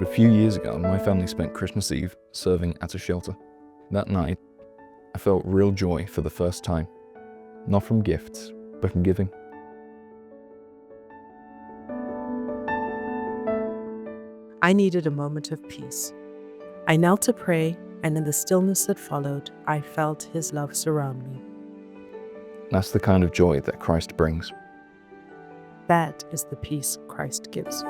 A few years ago, my family spent Christmas Eve serving at a shelter. That night, I felt real joy for the first time, not from gifts, but from giving. I needed a moment of peace. I knelt to pray, and in the stillness that followed, I felt His love surround me. That's the kind of joy that Christ brings. That is the peace Christ gives.